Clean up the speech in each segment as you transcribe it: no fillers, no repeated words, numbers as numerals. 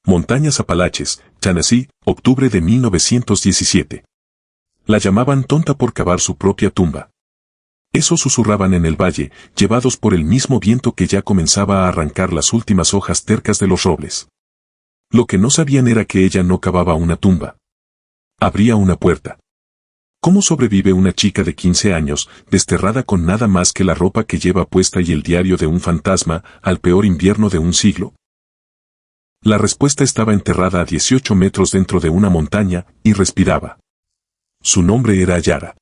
Montañas Apalaches, Tennessee, octubre de 1917. La llamaban tonta por cavar su propia tumba. Eso susurraban en el valle, llevados por el mismo viento que ya comenzaba a arrancar las últimas hojas tercas de los robles. Lo que no sabían era que ella no cavaba una tumba. Abría una puerta. ¿Cómo sobrevive una chica de 15 años, desterrada con nada más que la ropa que lleva puesta y el diario de un fantasma, al peor invierno de un siglo? La respuesta estaba enterrada a 18 metros dentro de una montaña, y respiraba. Su nombre era Yara.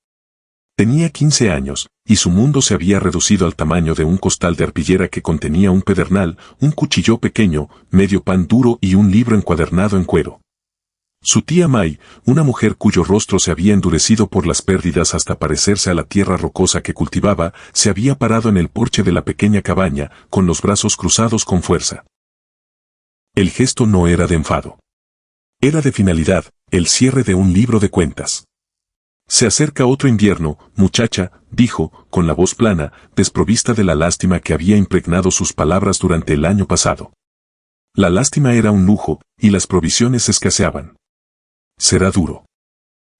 Tenía 15 años, y su mundo se había reducido al tamaño de un costal de arpillera que contenía un pedernal, un cuchillo pequeño, medio pan duro y un libro encuadernado en cuero. Su tía May, una mujer cuyo rostro se había endurecido por las pérdidas hasta parecerse a la tierra rocosa que cultivaba, se había parado en el porche de la pequeña cabaña, con los brazos cruzados con fuerza. El gesto no era de enfado. Era de finalidad, el cierre de un libro de cuentas. Se acerca otro invierno, muchacha, dijo, con la voz plana, desprovista de la lástima que había impregnado sus palabras durante el año pasado. La lástima era un lujo, y las provisiones escaseaban. Será duro.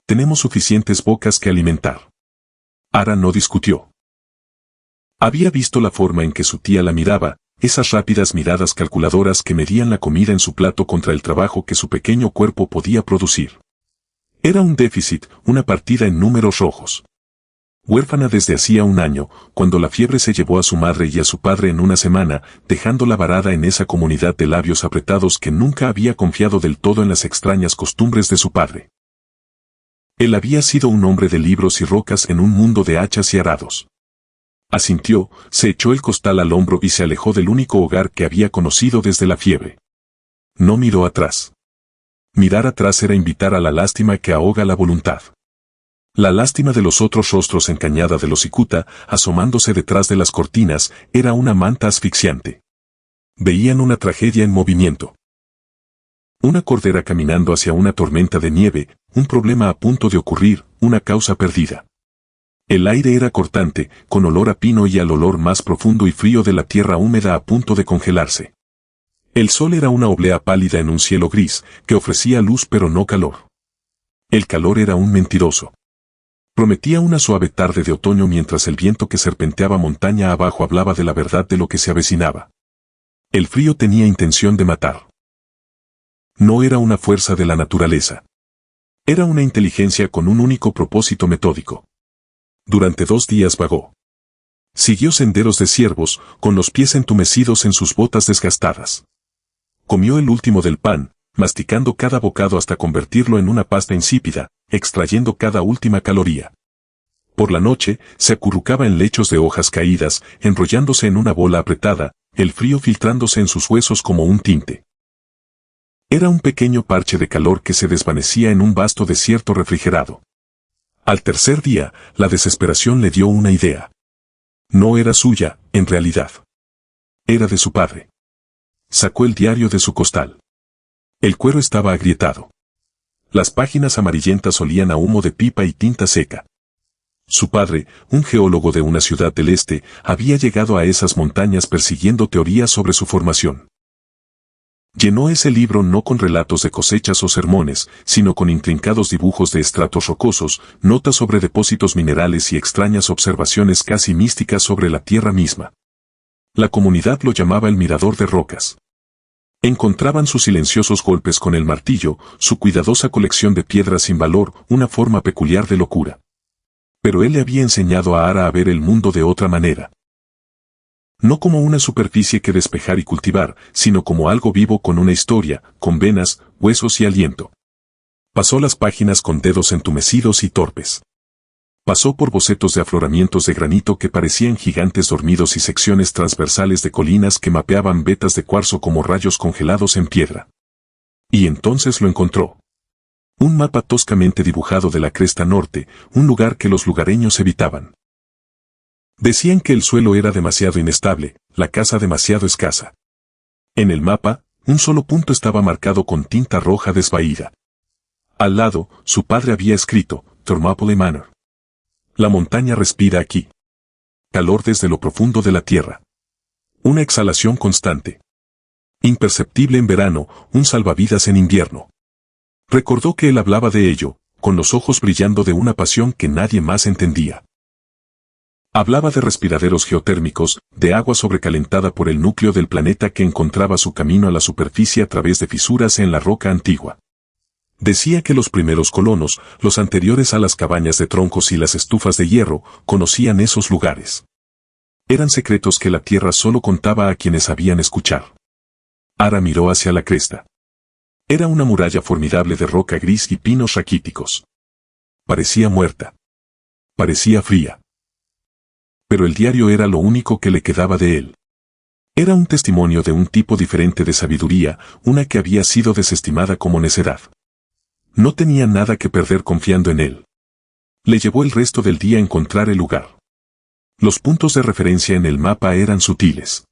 Tenemos suficientes bocas que alimentar. Ara no discutió. Había visto la forma en que su tía la miraba, esas rápidas miradas calculadoras que medían la comida en su plato contra el trabajo que su pequeño cuerpo podía producir. Era un déficit, una partida en números rojos. Huérfana desde hacía un año, cuando la fiebre se llevó a su madre y a su padre en una semana, dejándola varada en esa comunidad de labios apretados que nunca había confiado del todo en las extrañas costumbres de su padre. Él había sido un hombre de libros y rocas en un mundo de hachas y arados. Asintió, se echó el costal al hombro y se alejó del único hogar que había conocido desde la fiebre. No miró atrás. Mirar atrás era invitar a la lástima que ahoga la voluntad. La lástima de los otros rostros en Cañada de los Cicuta, asomándose detrás de las cortinas, era una manta asfixiante. Veían una tragedia en movimiento. Una cordera caminando hacia una tormenta de nieve, un problema a punto de ocurrir, una causa perdida. El aire era cortante, con olor a pino y al olor más profundo y frío de la tierra húmeda a punto de congelarse. El sol era una oblea pálida en un cielo gris, que ofrecía luz pero no calor. El calor era un mentiroso. Prometía una suave tarde de otoño mientras el viento que serpenteaba montaña abajo hablaba de la verdad de lo que se avecinaba. El frío tenía intención de matar. No era una fuerza de la naturaleza. Era una inteligencia con un único propósito metódico. Durante 2 días vagó. Siguió senderos de ciervos, con los pies entumecidos en sus botas desgastadas. Comió el último del pan, masticando cada bocado hasta convertirlo en una pasta insípida, extrayendo cada última caloría. Por la noche, se acurrucaba en lechos de hojas caídas, enrollándose en una bola apretada, el frío filtrándose en sus huesos como un tinte. Era un pequeño parche de calor que se desvanecía en un vasto desierto refrigerado. Al tercer día, la desesperación le dio una idea. No era suya, en realidad. Era de su padre. Sacó el diario de su costal. El cuero estaba agrietado. Las páginas amarillentas olían a humo de pipa y tinta seca. Su padre, un geólogo de una ciudad del este, había llegado a esas montañas persiguiendo teorías sobre su formación. Llenó ese libro no con relatos de cosechas o sermones, sino con intrincados dibujos de estratos rocosos, notas sobre depósitos minerales y extrañas observaciones casi místicas sobre la tierra misma. La comunidad lo llamaba el mirador de rocas. Encontraban sus silenciosos golpes con el martillo, su cuidadosa colección de piedras sin valor, una forma peculiar de locura. Pero él le había enseñado a Ara a ver el mundo de otra manera. No como una superficie que despejar y cultivar, sino como algo vivo con una historia, con venas, huesos y aliento. Pasó las páginas con dedos entumecidos y torpes. Pasó por bocetos de afloramientos de granito que parecían gigantes dormidos y secciones transversales de colinas que mapeaban vetas de cuarzo como rayos congelados en piedra. Y entonces lo encontró. Un mapa toscamente dibujado de la cresta norte, un lugar que los lugareños evitaban. Decían que el suelo era demasiado inestable, la casa demasiado escasa. En el mapa, un solo punto estaba marcado con tinta roja desvaída. Al lado, su padre había escrito, Thermopylae Manor. La montaña respira aquí. Calor desde lo profundo de la tierra. Una exhalación constante. Imperceptible en verano, un salvavidas en invierno. Recordó que él hablaba de ello, con los ojos brillando de una pasión que nadie más entendía. Hablaba de respiraderos geotérmicos, de agua sobrecalentada por el núcleo del planeta que encontraba su camino a la superficie a través de fisuras en la roca antigua. Decía que los primeros colonos, los anteriores a las cabañas de troncos y las estufas de hierro, conocían esos lugares. Eran secretos que la Tierra solo contaba a quienes sabían escuchar. Ara miró hacia la cresta. Era una muralla formidable de roca gris y pinos raquíticos. Parecía muerta. Parecía fría. Pero el diario era lo único que le quedaba de él. Era un testimonio de un tipo diferente de sabiduría, una que había sido desestimada como necedad. No tenía nada que perder confiando en él. Le llevó el resto del día a encontrar el lugar. Los puntos de referencia en el mapa eran sutiles.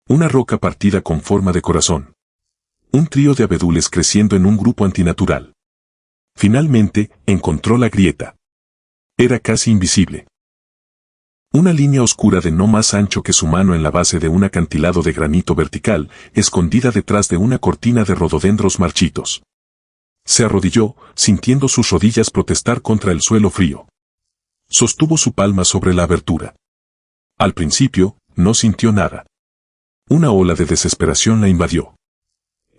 Una roca partida con forma de corazón. Un trío de abedules creciendo en un grupo antinatural. Finalmente, encontró la grieta. Era casi invisible. Una línea oscura de no más ancho que su mano en la base de un acantilado de granito vertical, escondida detrás de una cortina de rododendros marchitos. Se arrodilló, sintiendo sus rodillas protestar contra el suelo frío. Sostuvo su palma sobre la abertura. Al principio, no sintió nada. Una ola de desesperación la invadió.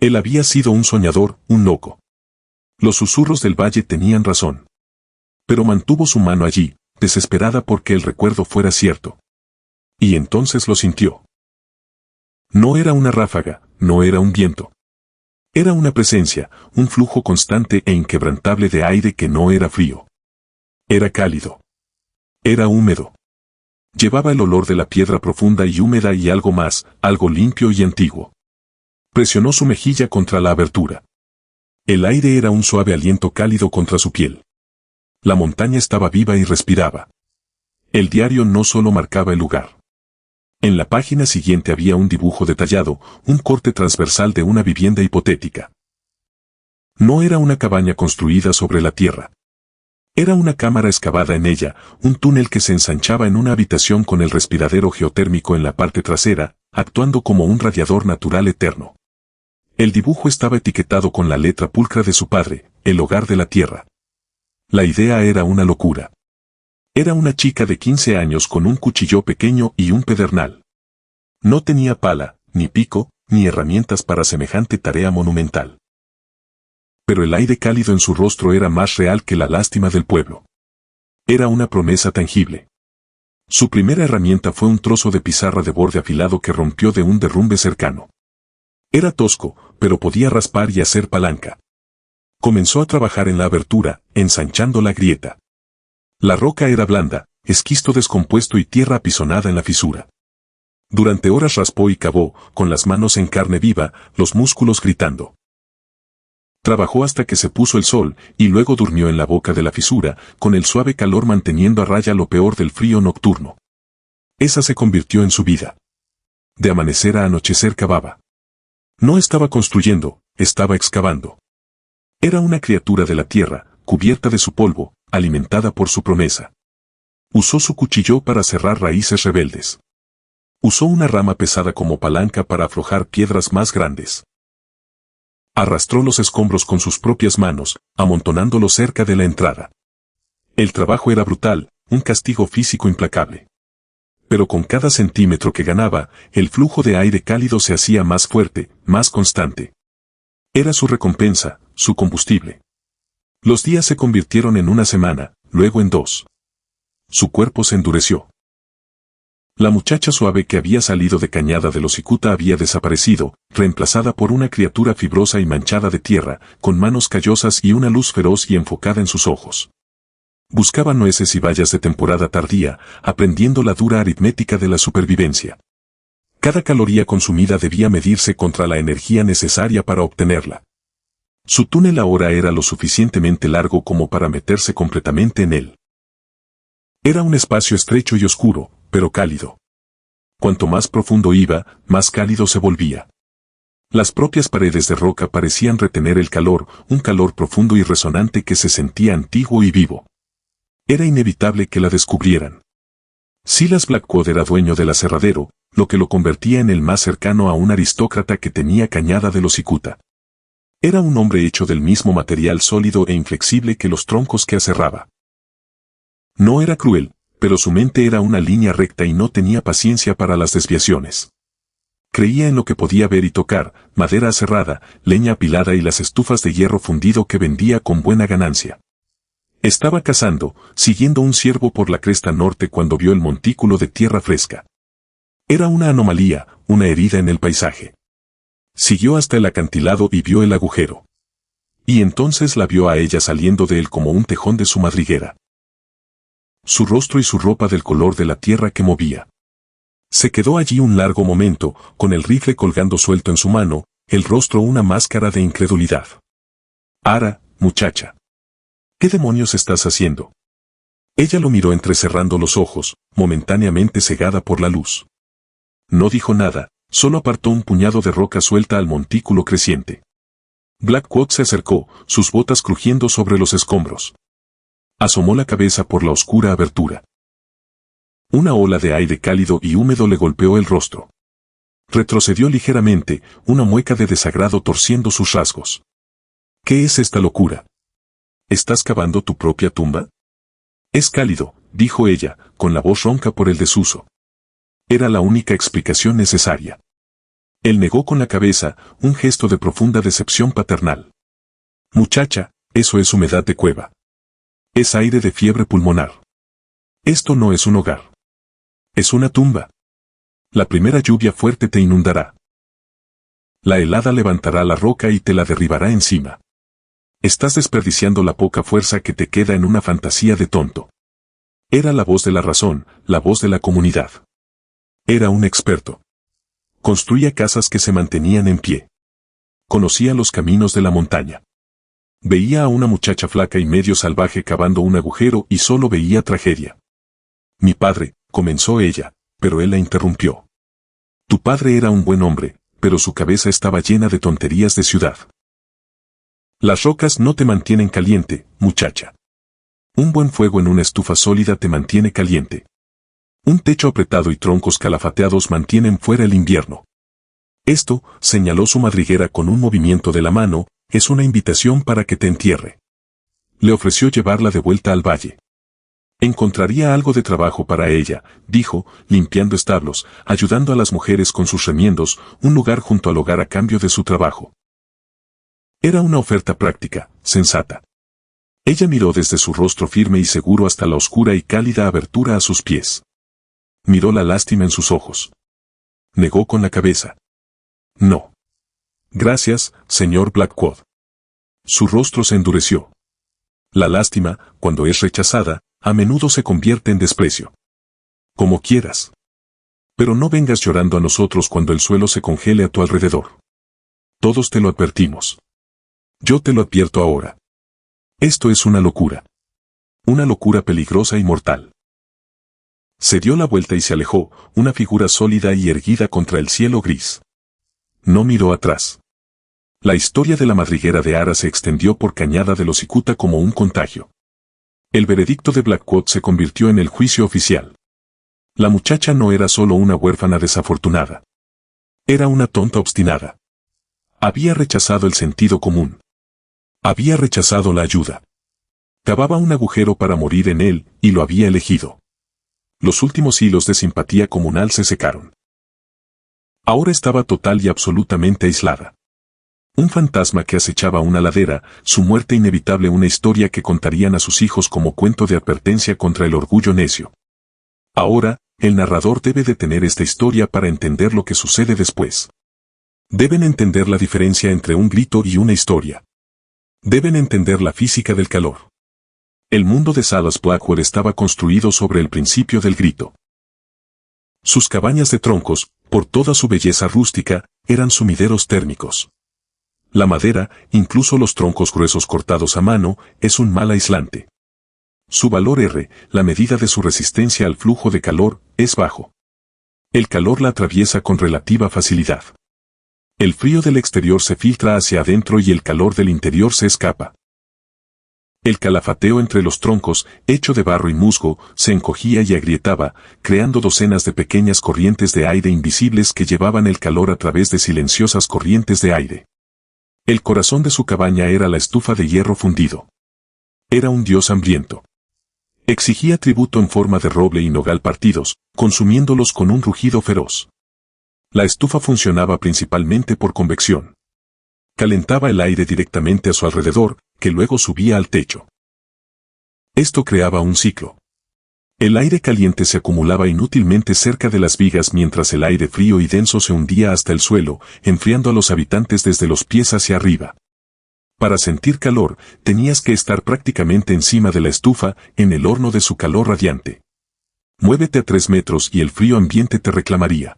Él había sido un soñador, un loco. Los susurros del valle tenían razón. Pero mantuvo su mano allí, desesperada porque el recuerdo fuera cierto. Y entonces lo sintió. No era una ráfaga, no era un viento. Era una presencia, un flujo constante e inquebrantable de aire que no era frío. Era cálido. Era húmedo. Llevaba el olor de la piedra profunda y húmeda y algo más, algo limpio y antiguo. Presionó su mejilla contra la abertura. El aire era un suave aliento cálido contra su piel. La montaña estaba viva y respiraba. El diario no solo marcaba el lugar. En la página siguiente había un dibujo detallado, un corte transversal de una vivienda hipotética. No era una cabaña construida sobre la tierra. Era una cámara excavada en ella, un túnel que se ensanchaba en una habitación con el respiradero geotérmico en la parte trasera, actuando como un radiador natural eterno. El dibujo estaba etiquetado con la letra pulcra de su padre, el hogar de la tierra. La idea era una locura. Era una chica de 15 años con un cuchillo pequeño y un pedernal. No tenía pala, ni pico, ni herramientas para semejante tarea monumental. Pero el aire cálido en su rostro era más real que la lástima del pueblo. Era una promesa tangible. Su primera herramienta fue un trozo de pizarra de borde afilado que rompió de un derrumbe cercano. Era tosco, pero podía raspar y hacer palanca. Comenzó a trabajar en la abertura, ensanchando la grieta. La roca era blanda, esquisto descompuesto y tierra apisonada en la fisura. Durante horas raspó y cavó, con las manos en carne viva, los músculos gritando. Trabajó hasta que se puso el sol, y luego durmió en la boca de la fisura, con el suave calor manteniendo a raya lo peor del frío nocturno. Esa se convirtió en su vida. De amanecer a anochecer cavaba. No estaba construyendo, estaba excavando. Era una criatura de la tierra, cubierta de su polvo, alimentada por su promesa. Usó su cuchillo para cerrar raíces rebeldes. Usó una rama pesada como palanca para aflojar piedras más grandes. Arrastró los escombros con sus propias manos, amontonándolos cerca de la entrada. El trabajo era brutal, un castigo físico implacable. Pero con cada centímetro que ganaba, el flujo de aire cálido se hacía más fuerte, más constante. Era su recompensa, su combustible. Los días se convirtieron en una semana, luego en 2. Su cuerpo se endureció. La muchacha suave que había salido de Cañada de los Cicuta había desaparecido, reemplazada por una criatura fibrosa y manchada de tierra, con manos callosas y una luz feroz y enfocada en sus ojos. Buscaba nueces y bayas de temporada tardía, aprendiendo la dura aritmética de la supervivencia. Cada caloría consumida debía medirse contra la energía necesaria para obtenerla. Su túnel ahora era lo suficientemente largo como para meterse completamente en él. Era un espacio estrecho y oscuro, pero cálido. Cuanto más profundo iba, más cálido se volvía. Las propias paredes de roca parecían retener el calor, un calor profundo y resonante que se sentía antiguo y vivo. Era inevitable que la descubrieran. Silas Blackwood era dueño del aserradero, lo que lo convertía en el más cercano a un aristócrata que tenía Cañada de los Cicuta. Era un hombre hecho del mismo material sólido e inflexible que los troncos que aserraba. No era cruel, pero su mente era una línea recta y no tenía paciencia para las desviaciones. Creía en lo que podía ver y tocar, madera aserrada, leña apilada y las estufas de hierro fundido que vendía con buena ganancia. Estaba cazando, siguiendo un ciervo por la cresta norte cuando vio el montículo de tierra fresca. Era una anomalía, una herida en el paisaje. Siguió hasta el acantilado y vio el agujero. Y entonces la vio a ella saliendo de él como un tejón de su madriguera. Su rostro y su ropa del color de la tierra que movía. Se quedó allí un largo momento, con el rifle colgando suelto en su mano, el rostro una máscara de incredulidad. «Ara, muchacha. ¿Qué demonios estás haciendo?» Ella lo miró entrecerrando los ojos, momentáneamente cegada por la luz. No dijo nada, solo apartó un puñado de roca suelta al montículo creciente. Blackwood se acercó, sus botas crujiendo sobre los escombros. Asomó la cabeza por la oscura abertura. Una ola de aire cálido y húmedo le golpeó el rostro. Retrocedió ligeramente, una mueca de desagrado torciendo sus rasgos. ¿Qué es esta locura? ¿Estás cavando tu propia tumba? Es cálido, dijo ella, con la voz ronca por el desuso. Era la única explicación necesaria. Él negó con la cabeza, un gesto de profunda decepción paternal. Muchacha, eso es humedad de cueva. Es aire de fiebre pulmonar. Esto no es un hogar. Es una tumba. La primera lluvia fuerte te inundará. La helada levantará la roca y te la derribará encima. Estás desperdiciando la poca fuerza que te queda en una fantasía de tonto. Era la voz de la razón, la voz de la comunidad. Era un experto. Construía casas que se mantenían en pie. Conocía los caminos de la montaña. Veía a una muchacha flaca y medio salvaje cavando un agujero y solo veía tragedia. Mi padre, comenzó ella, pero él la interrumpió. Tu padre era un buen hombre, pero su cabeza estaba llena de tonterías de ciudad. Las rocas no te mantienen caliente, muchacha. Un buen fuego en una estufa sólida te mantiene caliente. Un techo apretado y troncos calafateados mantienen fuera el invierno. Esto, señaló su madriguera con un movimiento de la mano, es una invitación para que te entierre. Le ofreció llevarla de vuelta al valle. Encontraría algo de trabajo para ella, dijo, limpiando establos, ayudando a las mujeres con sus remiendos, un lugar junto al hogar a cambio de su trabajo. Era una oferta práctica, sensata. Ella miró desde su rostro firme y seguro hasta la oscura y cálida abertura a sus pies. Miró la lástima en sus ojos. Negó con la cabeza. No. Gracias, señor Blackwood. Su rostro se endureció. La lástima, cuando es rechazada, a menudo se convierte en desprecio. Como quieras. Pero no vengas llorando a nosotros cuando el suelo se congele a tu alrededor. Todos te lo advertimos. Yo te lo advierto ahora. Esto es una locura. Una locura peligrosa y mortal. Se dio la vuelta y se alejó, una figura sólida y erguida contra el cielo gris. No miró atrás. La historia de la madriguera de Ara se extendió por Cañada de los Cicuta como un contagio. El veredicto de Blackwood se convirtió en el juicio oficial. La muchacha no era solo una huérfana desafortunada. Era una tonta obstinada. Había rechazado el sentido común. Había rechazado la ayuda. Cavaba un agujero para morir en él, y lo había elegido. Los últimos hilos de simpatía comunal se secaron. Ahora estaba total y absolutamente aislada. Un fantasma que acechaba una ladera, su muerte inevitable, una historia que contarían a sus hijos como cuento de advertencia contra el orgullo necio. Ahora, el narrador debe detener esta historia para entender lo que sucede después. Deben entender la diferencia entre un grito y una historia. Deben entender la física del calor. El mundo de Salas Blackwood estaba construido sobre el principio del grito. Sus cabañas de troncos, por toda su belleza rústica, eran sumideros térmicos. La madera, incluso los troncos gruesos cortados a mano, es un mal aislante. Su valor R, la medida de su resistencia al flujo de calor, es bajo. El calor la atraviesa con relativa facilidad. El frío del exterior se filtra hacia adentro y el calor del interior se escapa. El calafateo entre los troncos, hecho de barro y musgo, se encogía y agrietaba, creando docenas de pequeñas corrientes de aire invisibles que llevaban el calor a través de silenciosas corrientes de aire. El corazón de su cabaña era la estufa de hierro fundido. Era un dios hambriento. Exigía tributo en forma de roble y nogal partidos, consumiéndolos con un rugido feroz. La estufa funcionaba principalmente por convección. Calentaba el aire directamente a su alrededor, que luego subía al techo. Esto creaba un ciclo. El aire caliente se acumulaba inútilmente cerca de las vigas mientras el aire frío y denso se hundía hasta el suelo, enfriando a los habitantes desde los pies hacia arriba. Para sentir calor, tenías que estar prácticamente encima de la estufa, en el horno de su calor radiante. Muévete a 3 metros y el frío ambiente te reclamaría.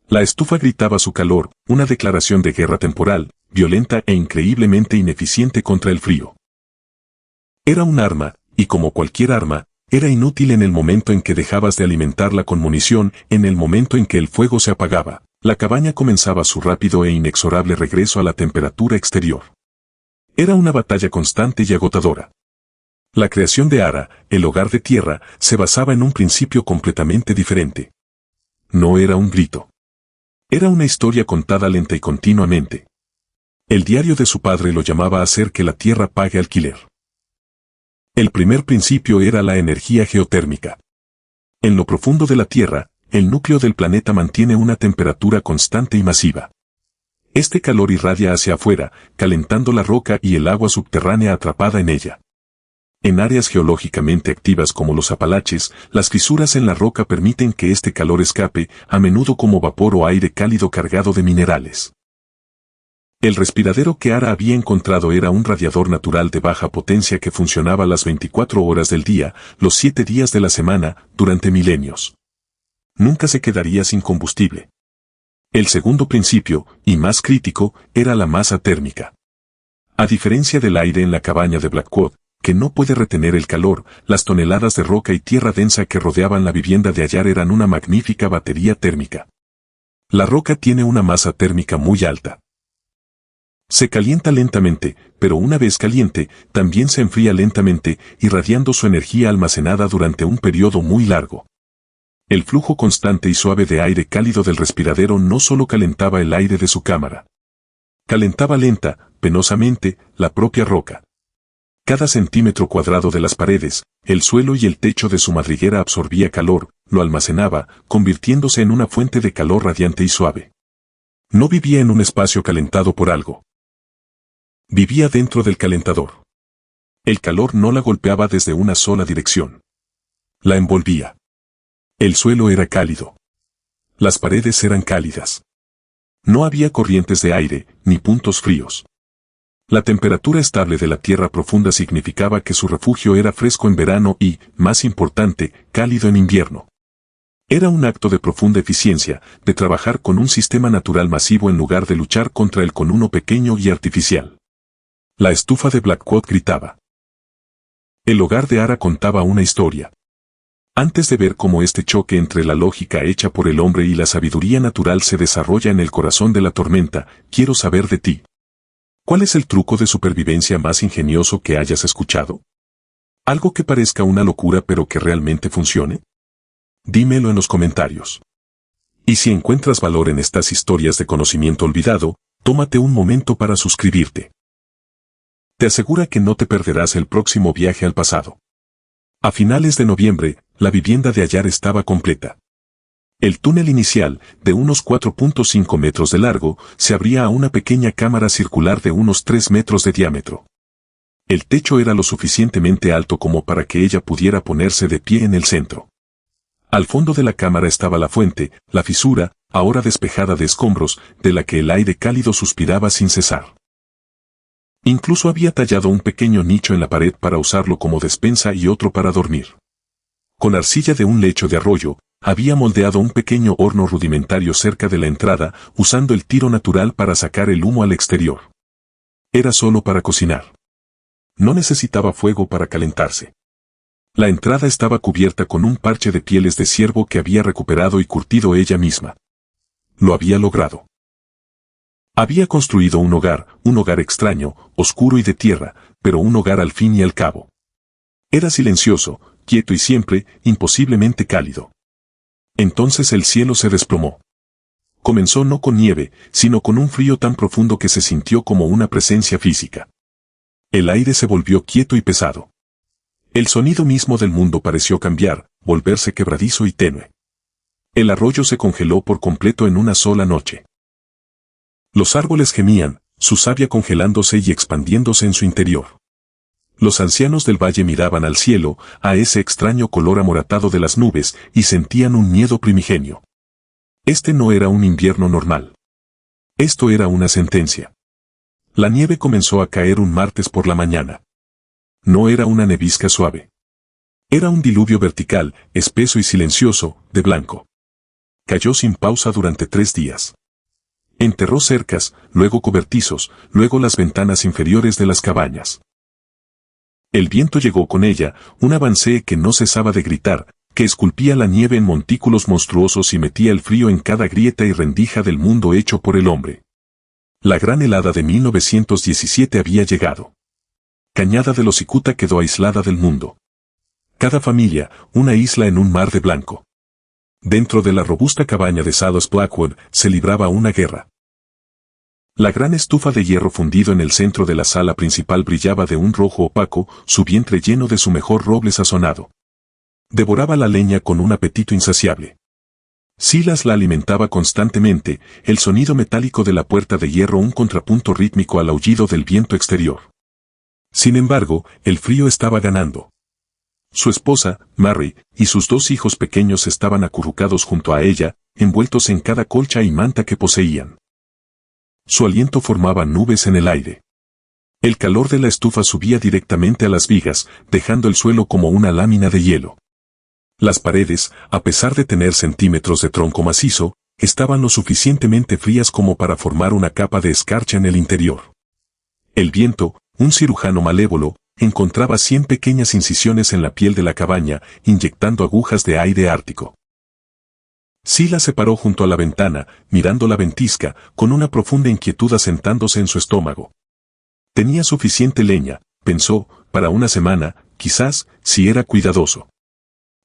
La estufa gritaba su calor, una declaración de guerra temporal, violenta e increíblemente ineficiente contra el frío. Era un arma, y como cualquier arma, era inútil en el momento en que dejabas de alimentarla con munición, en el momento en que el fuego se apagaba, la cabaña comenzaba su rápido e inexorable regreso a la temperatura exterior. Era una batalla constante y agotadora. La creación de Ara, el hogar de tierra, se basaba en un principio completamente diferente. No era un grito. Era una historia contada lenta y continuamente. El diario de su padre lo llamaba a hacer que la tierra pague alquiler. El primer principio era la energía geotérmica. En lo profundo de la Tierra, el núcleo del planeta mantiene una temperatura constante y masiva. Este calor irradia hacia afuera, calentando la roca y el agua subterránea atrapada en ella. En áreas geológicamente activas como los Apalaches, las fisuras en la roca permiten que este calor escape, a menudo como vapor o aire cálido cargado de minerales. El respiradero que Ara había encontrado era un radiador natural de baja potencia que funcionaba las 24 horas del día, los 7 días de la semana, durante milenios. Nunca se quedaría sin combustible. El segundo principio, y más crítico, era la masa térmica. A diferencia del aire en la cabaña de Blackwood, que no puede retener el calor, las toneladas de roca y tierra densa que rodeaban la vivienda de Ayar eran una magnífica batería térmica. La roca tiene una masa térmica muy alta. Se calienta lentamente, pero una vez caliente, también se enfría lentamente, irradiando su energía almacenada durante un periodo muy largo. El flujo constante y suave de aire cálido del respiradero no solo calentaba el aire de su cámara. Calentaba lenta, penosamente, la propia roca. Cada centímetro cuadrado de las paredes, el suelo y el techo de su madriguera absorbía calor, lo almacenaba, convirtiéndose en una fuente de calor radiante y suave. No vivía en un espacio calentado por algo. Vivía dentro del calentador. El calor no la golpeaba desde una sola dirección. La envolvía. El suelo era cálido. Las paredes eran cálidas. No había corrientes de aire, ni puntos fríos. La temperatura estable de la tierra profunda significaba que su refugio era fresco en verano y, más importante, cálido en invierno. Era un acto de profunda eficiencia, de trabajar con un sistema natural masivo en lugar de luchar contra él con uno pequeño y artificial. La estufa de Blackwood gritaba. El hogar de Ara contaba una historia. Antes de ver cómo este choque entre la lógica hecha por el hombre y la sabiduría natural se desarrolla en el corazón de la tormenta, quiero saber de ti. ¿Cuál es el truco de supervivencia más ingenioso que hayas escuchado? ¿Algo que parezca una locura pero que realmente funcione? Dímelo en los comentarios. Y si encuentras valor en estas historias de conocimiento olvidado, tómate un momento para suscribirte. Te asegura que no te perderás el próximo viaje al pasado. A finales de noviembre, la vivienda de Ayar estaba completa. El túnel inicial, de unos 4.5 metros de largo, se abría a una pequeña cámara circular de unos 3 metros de diámetro. El techo era lo suficientemente alto como para que ella pudiera ponerse de pie en el centro. Al fondo de la cámara estaba la fuente, la fisura, ahora despejada de escombros, de la que el aire cálido suspiraba sin cesar. Incluso había tallado un pequeño nicho en la pared para usarlo como despensa y otro para dormir. Con arcilla de un lecho de arroyo, había moldeado un pequeño horno rudimentario cerca de la entrada, usando el tiro natural para sacar el humo al exterior. Era solo para cocinar. No necesitaba fuego para calentarse. La entrada estaba cubierta con un parche de pieles de ciervo que había recuperado y curtido ella misma. Lo había logrado. Había construido un hogar extraño, oscuro y de tierra, pero un hogar al fin y al cabo. Era silencioso, quieto y siempre, imposiblemente cálido. Entonces el cielo se desplomó. Comenzó no con nieve, sino con un frío tan profundo que se sintió como una presencia física. El aire se volvió quieto y pesado. El sonido mismo del mundo pareció cambiar, volverse quebradizo y tenue. El arroyo se congeló por completo en una sola noche. Los árboles gemían, su savia congelándose y expandiéndose en su interior. Los ancianos del valle miraban al cielo, a ese extraño color amoratado de las nubes, y sentían un miedo primigenio. Este no era un invierno normal. Esto era una sentencia. La nieve comenzó a caer un martes por la mañana. No era una nevisca suave. Era un diluvio vertical, espeso y silencioso, de blanco. Cayó sin pausa durante 3 días. Enterró cercas, luego cobertizos, luego las ventanas inferiores de las cabañas. El viento llegó con ella, un avancée que no cesaba de gritar, que esculpía la nieve en montículos monstruosos y metía el frío en cada grieta y rendija del mundo hecho por el hombre. La gran helada de 1917 había llegado. Cañada de los Cicuta quedó aislada del mundo. Cada familia, una isla en un mar de blanco. Dentro de la robusta cabaña de Saddles Blackwood se libraba una guerra. La gran estufa de hierro fundido en el centro de la sala principal brillaba de un rojo opaco, su vientre lleno de su mejor roble sazonado. Devoraba la leña con un apetito insaciable. Silas la alimentaba constantemente, el sonido metálico de la puerta de hierro un contrapunto rítmico al aullido del viento exterior. Sin embargo, el frío estaba ganando. Su esposa, Mary, y sus 2 hijos pequeños estaban acurrucados junto a ella, envueltos en cada colcha y manta que poseían. Su aliento formaba nubes en el aire. El calor de la estufa subía directamente a las vigas, dejando el suelo como una lámina de hielo. Las paredes, a pesar de tener centímetros de tronco macizo, estaban lo suficientemente frías como para formar una capa de escarcha en el interior. El viento, un cirujano malévolo, encontraba 100 pequeñas incisiones en la piel de la cabaña, inyectando agujas de aire ártico. Silas se paró junto a la ventana, mirando la ventisca, con una profunda inquietud asentándose en su estómago. Tenía suficiente leña, pensó, para una semana, quizás, si era cuidadoso.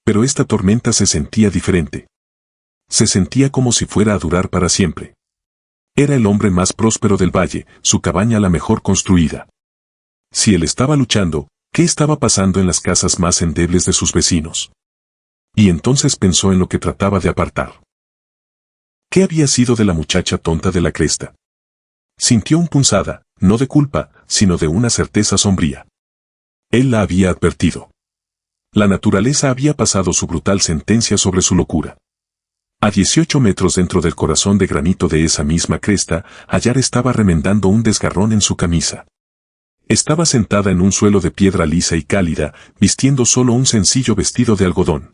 Pero esta tormenta se sentía diferente. Se sentía como si fuera a durar para siempre. Era el hombre más próspero del valle, su cabaña la mejor construida. Si él estaba luchando, ¿qué estaba pasando en las casas más endebles de sus vecinos? Y entonces pensó en lo que trataba de apartar. ¿Qué había sido de la muchacha tonta de la cresta? Sintió un punzada, no de culpa, sino de una certeza sombría. Él la había advertido. La naturaleza había pasado su brutal sentencia sobre su locura. A 18 metros dentro del corazón de granito de esa misma cresta, Ayar estaba remendando un desgarrón en su camisa. Estaba sentada en un suelo de piedra lisa y cálida, vistiendo solo un sencillo vestido de algodón.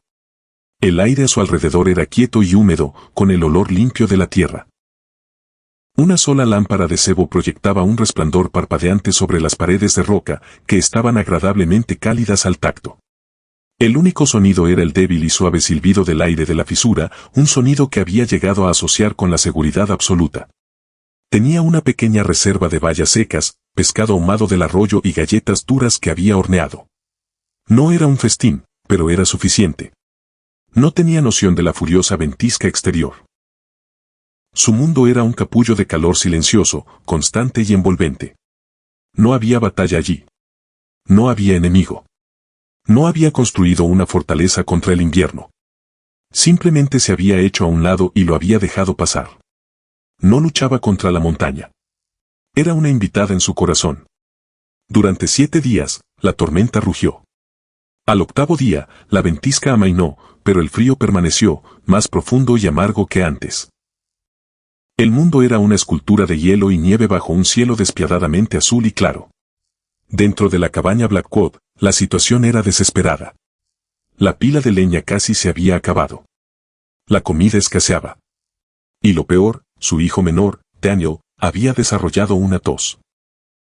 El aire a su alrededor era quieto y húmedo, con el olor limpio de la tierra. Una sola lámpara de sebo proyectaba un resplandor parpadeante sobre las paredes de roca, que estaban agradablemente cálidas al tacto. El único sonido era el débil y suave silbido del aire de la fisura, un sonido que había llegado a asociar con la seguridad absoluta. Tenía una pequeña reserva de bayas secas, pescado ahumado del arroyo y galletas duras que había horneado. No era un festín, pero era suficiente. No tenía noción de la furiosa ventisca exterior. Su mundo era un capullo de calor silencioso, constante y envolvente. No había batalla allí. No había enemigo. No había construido una fortaleza contra el invierno. Simplemente se había hecho a un lado y lo había dejado pasar. No luchaba contra la montaña. Era una invitada en su corazón. Durante 7 días, la tormenta rugió. Al 8º día, la ventisca amainó, pero el frío permaneció, más profundo y amargo que antes. El mundo era una escultura de hielo y nieve bajo un cielo despiadadamente azul y claro. Dentro de la cabaña Blackwood, la situación era desesperada. La pila de leña casi se había acabado. La comida escaseaba. Y lo peor, su hijo menor, Daniel, había desarrollado una tos.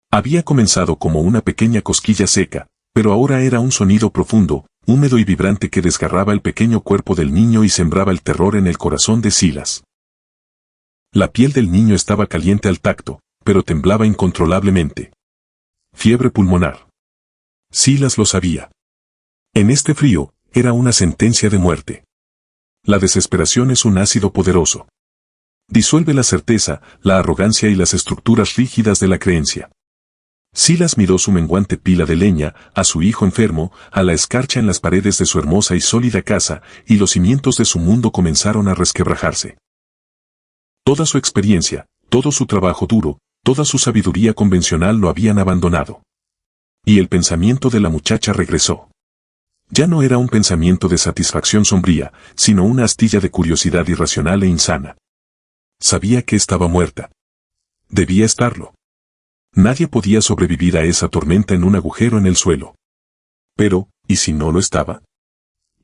Había comenzado como una pequeña cosquilla seca, pero ahora era un sonido profundo, húmedo y vibrante que desgarraba el pequeño cuerpo del niño y sembraba el terror en el corazón de Silas. La piel del niño estaba caliente al tacto, pero temblaba incontrolablemente. Fiebre pulmonar. Silas lo sabía. En este frío, era una sentencia de muerte. La desesperación es un ácido poderoso. Disuelve la certeza, la arrogancia y las estructuras rígidas de la creencia. Silas miró su menguante pila de leña, a su hijo enfermo, a la escarcha en las paredes de su hermosa y sólida casa, y los cimientos de su mundo comenzaron a resquebrajarse. Toda su experiencia, todo su trabajo duro, toda su sabiduría convencional lo habían abandonado. Y el pensamiento de la muchacha regresó. Ya no era un pensamiento de satisfacción sombría, sino una astilla de curiosidad irracional e insana. Sabía que estaba muerta. Debía estarlo. Nadie podía sobrevivir a esa tormenta en un agujero en el suelo. Pero, ¿y si no lo estaba?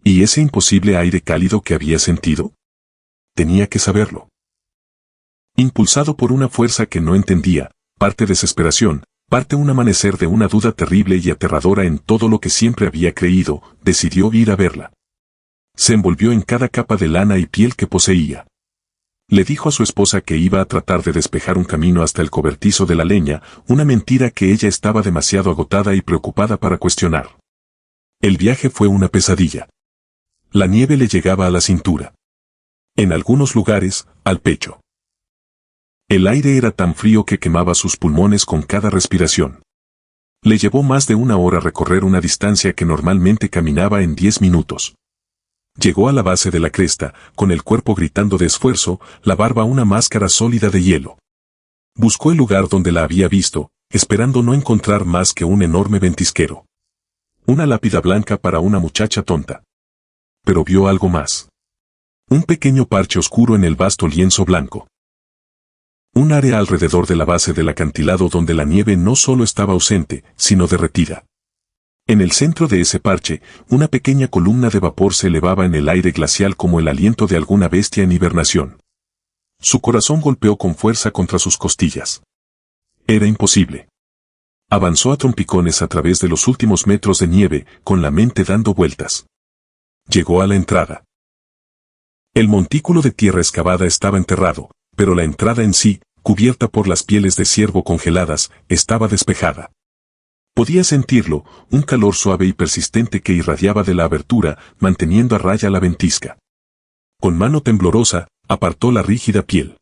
¿Y ese imposible aire cálido que había sentido? Tenía que saberlo. Impulsado por una fuerza que no entendía, parte desesperación, parte un amanecer de una duda terrible y aterradora en todo lo que siempre había creído, decidió ir a verla. Se envolvió en cada capa de lana y piel que poseía. Le dijo a su esposa que iba a tratar de despejar un camino hasta el cobertizo de la leña, una mentira que ella estaba demasiado agotada y preocupada para cuestionar. El viaje fue una pesadilla. La nieve le llegaba a la cintura. En algunos lugares, al pecho. El aire era tan frío que quemaba sus pulmones con cada respiración. Le llevó más de una hora recorrer una distancia que normalmente caminaba en 10 minutos. Llegó a la base de la cresta, con el cuerpo gritando de esfuerzo, la barba una máscara sólida de hielo. Buscó el lugar donde la había visto, esperando no encontrar más que un enorme ventisquero. Una lápida blanca para una muchacha tonta. Pero vio algo más. Un pequeño parche oscuro en el vasto lienzo blanco. Un área alrededor de la base del acantilado donde la nieve no solo estaba ausente, sino derretida. En el centro de ese parche, una pequeña columna de vapor se elevaba en el aire glacial como el aliento de alguna bestia en hibernación. Su corazón golpeó con fuerza contra sus costillas. Era imposible. Avanzó a trompicones a través de los últimos metros de nieve, con la mente dando vueltas. Llegó a la entrada. El montículo de tierra excavada estaba enterrado, pero la entrada en sí, cubierta por las pieles de ciervo congeladas, estaba despejada. Podía sentirlo, un calor suave y persistente que irradiaba de la abertura, manteniendo a raya la ventisca. Con mano temblorosa, apartó la rígida piel.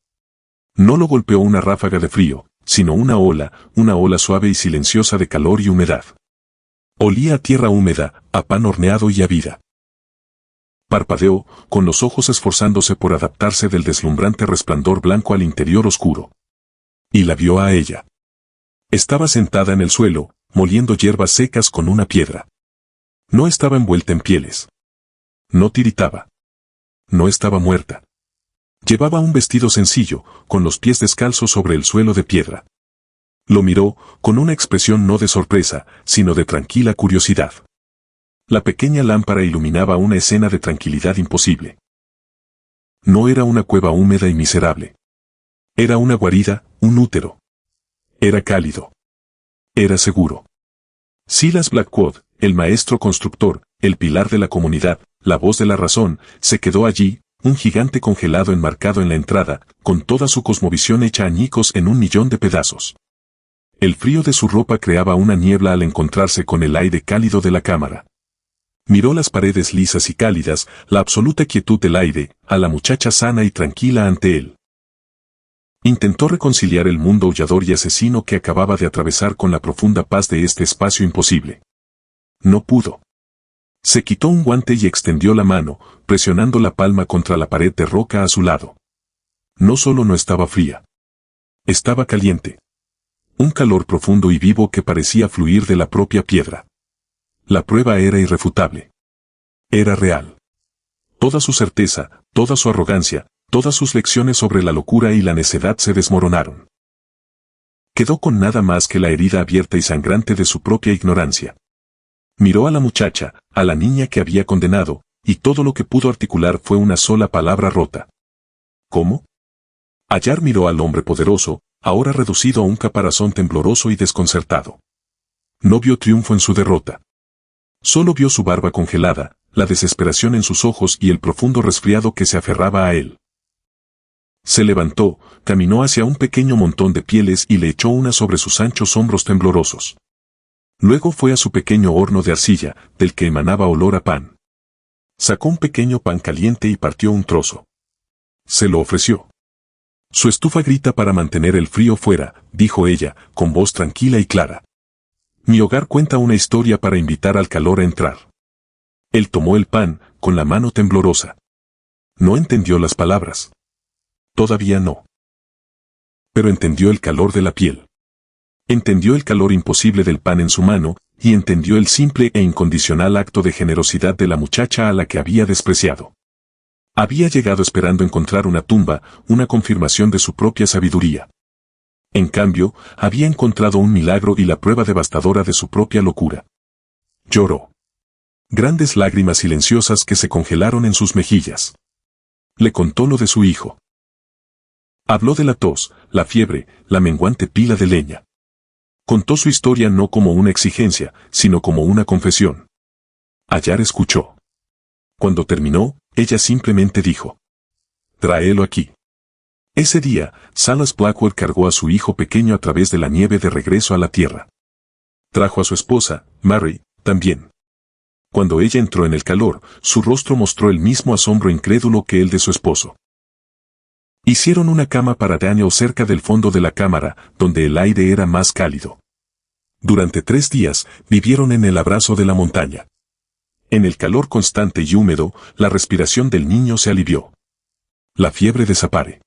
No lo golpeó una ráfaga de frío, sino una ola suave y silenciosa de calor y humedad. Olía a tierra húmeda, a pan horneado y a vida. Parpadeó, con los ojos esforzándose por adaptarse del deslumbrante resplandor blanco al interior oscuro. Y la vio a ella. Estaba sentada en el suelo, moliendo hierbas secas con una piedra. No estaba envuelta en pieles. No tiritaba. No estaba muerta. Llevaba un vestido sencillo, con los pies descalzos sobre el suelo de piedra. Lo miró, con una expresión no de sorpresa, sino de tranquila curiosidad. La pequeña lámpara iluminaba una escena de tranquilidad imposible. No era una cueva húmeda y miserable. Era una guarida, un útero. Era cálido. Era seguro. Silas Blackwood, el maestro constructor, el pilar de la comunidad, la voz de la razón, se quedó allí, un gigante congelado enmarcado en la entrada, con toda su cosmovisión hecha añicos en 1.000.000 de pedazos. El frío de su ropa creaba una niebla al encontrarse con el aire cálido de la cámara. Miró las paredes lisas y cálidas, la absoluta quietud del aire, a la muchacha sana y tranquila ante él. Intentó reconciliar el mundo aullador y asesino que acababa de atravesar con la profunda paz de este espacio imposible. No pudo. Se quitó un guante y extendió la mano, presionando la palma contra la pared de roca a su lado. No solo no estaba fría. Estaba caliente. Un calor profundo y vivo que parecía fluir de la propia piedra. La prueba era irrefutable. Era real. Toda su certeza, toda su arrogancia, todas sus lecciones sobre la locura y la necedad se desmoronaron. Quedó con nada más que la herida abierta y sangrante de su propia ignorancia. Miró a la muchacha, a la niña que había condenado, y todo lo que pudo articular fue una sola palabra rota. ¿Cómo? Ayar miró al hombre poderoso, ahora reducido a un caparazón tembloroso y desconcertado. No vio triunfo en su derrota. Solo vio su barba congelada, la desesperación en sus ojos y el profundo resfriado que se aferraba a él. Se levantó, caminó hacia un pequeño montón de pieles y le echó una sobre sus anchos hombros temblorosos. Luego fue a su pequeño horno de arcilla, del que emanaba olor a pan. Sacó un pequeño pan caliente y partió un trozo. Se lo ofreció. Su estufa grita para mantener el frío fuera, dijo ella, con voz tranquila y clara. Mi hogar cuenta una historia para invitar al calor a entrar. Él tomó el pan, con la mano temblorosa. No entendió las palabras. Todavía no. Pero entendió el calor de la piel. Entendió el calor imposible del pan en su mano, y entendió el simple e incondicional acto de generosidad de la muchacha a la que había despreciado. Había llegado esperando encontrar una tumba, una confirmación de su propia sabiduría. En cambio, había encontrado un milagro y la prueba devastadora de su propia locura. Lloró. Grandes lágrimas silenciosas que se congelaron en sus mejillas. Le contó lo de su hijo. Habló de la tos, la fiebre, la menguante pila de leña. Contó su historia no como una exigencia, sino como una confesión. Ayar escuchó. Cuando terminó, ella simplemente dijo: «Tráelo aquí». Ese día, Salas Blackwell cargó a su hijo pequeño a través de la nieve de regreso a la tierra. Trajo a su esposa, Mary, también. Cuando ella entró en el calor, su rostro mostró el mismo asombro incrédulo que el de su esposo. Hicieron una cama para Daniel cerca del fondo de la cámara, donde el aire era más cálido. Durante 3 días, vivieron en el abrazo de la montaña. En el calor constante y húmedo, la respiración del niño se alivió. La fiebre desaparece.